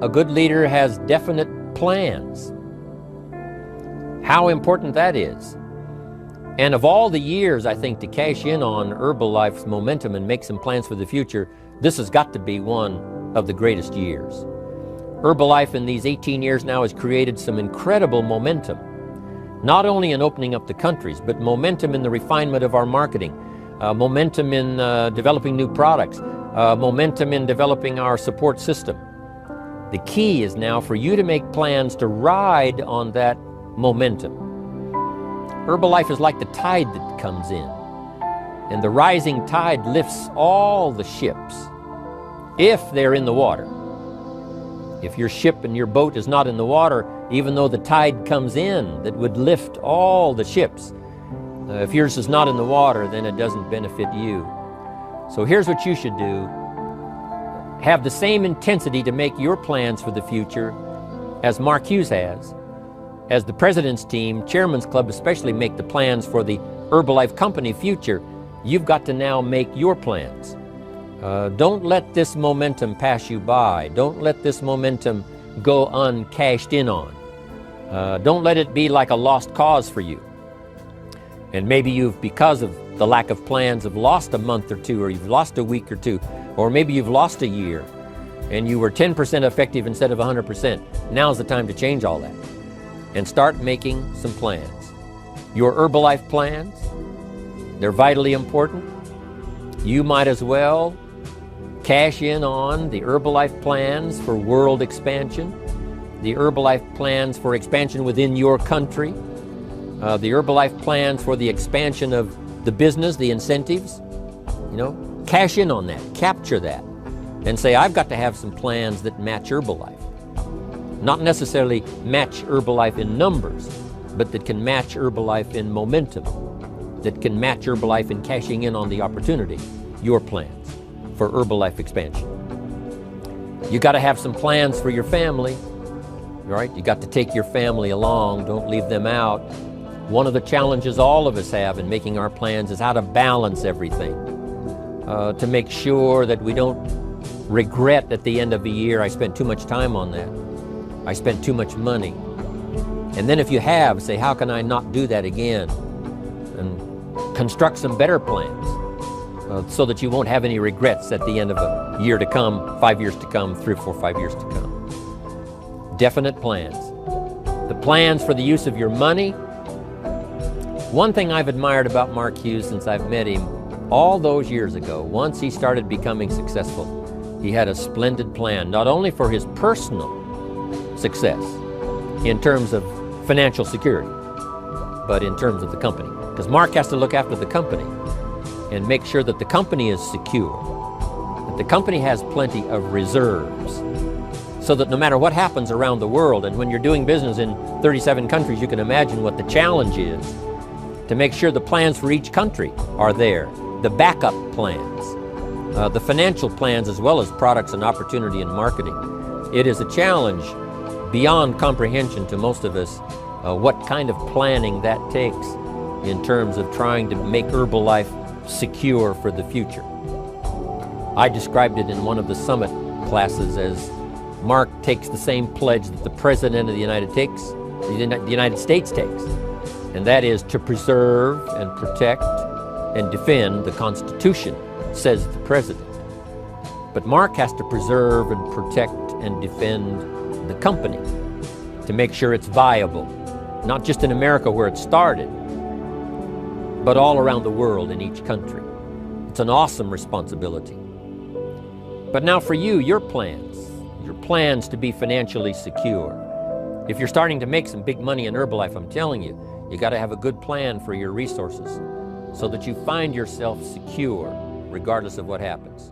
A good leader has definite plans. How important that is. And of all the years, I think, to cash in on Herbalife's momentum and make some plans for the future, this has got to be one of the greatest years. Herbalife in these 18 years now has created some incredible momentum, not only in opening up the countries, but momentum in the refinement of our marketing, momentum in developing new products, momentum in developing our support system. The key is now for you to make plans to ride on that momentum. Herbalife is like the tide that comes in, and the rising tide lifts all the ships, if they're in the water. If your ship and your boat is not in the water, even though the tide comes in that would lift all the ships, if yours is not in the water, then it doesn't benefit you. So here's what you should do. Have the same intensity to make your plans for the future as Mark Hughes has. As the President's Team, Chairman's Club especially, make the plans for the Herbalife company future, you've got to now make your plans. Don't let this momentum pass you by. Don't let this momentum go uncashed in on. Don't let it be like a lost cause for you. And maybe you've, because of the lack of plans, have lost a month or two, or you've lost a week or two, or maybe you've lost a year and you were 10% effective instead of 100%. Now's the time to change all that and start making some plans. Your Herbalife plans, they're vitally important. You might as well cash in on the Herbalife plans for world expansion, the Herbalife plans for expansion within your country, the Herbalife plans for the expansion of the business, the incentives. Cash in on that, capture that, and say, I've got to have some plans that match Herbalife. Not necessarily match Herbalife in numbers, but that can match Herbalife in momentum, that can match Herbalife in cashing in on the opportunity, your plans for Herbalife expansion. You got to have some plans for your family, right? You got to take your family along, don't leave them out. One of the challenges all of us have in making our plans is how to balance everything, to make sure that we don't regret at the end of a year, I spent too much time on that. I spent too much money. And then if you have, say, how can I not do that again? And construct some better plans so that you won't have any regrets at the end of a year to come, 5 years to come, 3 or 4, 5 years to come. Definite plans. The plans for the use of your money. One thing I've admired about Mark Hughes since I've met him all those years ago, once he started becoming successful, he had a splendid plan, not only for his personal success in terms of financial security, but in terms of the company. Because Mark has to look after the company and make sure that the company is secure, that the company has plenty of reserves, so that no matter what happens around the world, and when you're doing business in 37 countries, you can imagine what the challenge is to make sure the plans for each country are there, the backup plans, the financial plans, as well as products and opportunity and marketing. It is a challenge beyond comprehension to most of us, what kind of planning that takes in terms of trying to make Herbalife secure for the future. I described it in one of the summit classes as Mark takes the same pledge that the President of the United States takes, and that is to preserve and protect and defend the Constitution, says the President. But Mark has to preserve and protect and defend the company to make sure it's viable, not just in America where it started, but all around the world in each country. It's an awesome responsibility. But now for you, your plans to be financially secure. If you're starting to make some big money in Herbalife, I'm telling you, you got to have a good plan for your resources so that you find yourself secure regardless of what happens.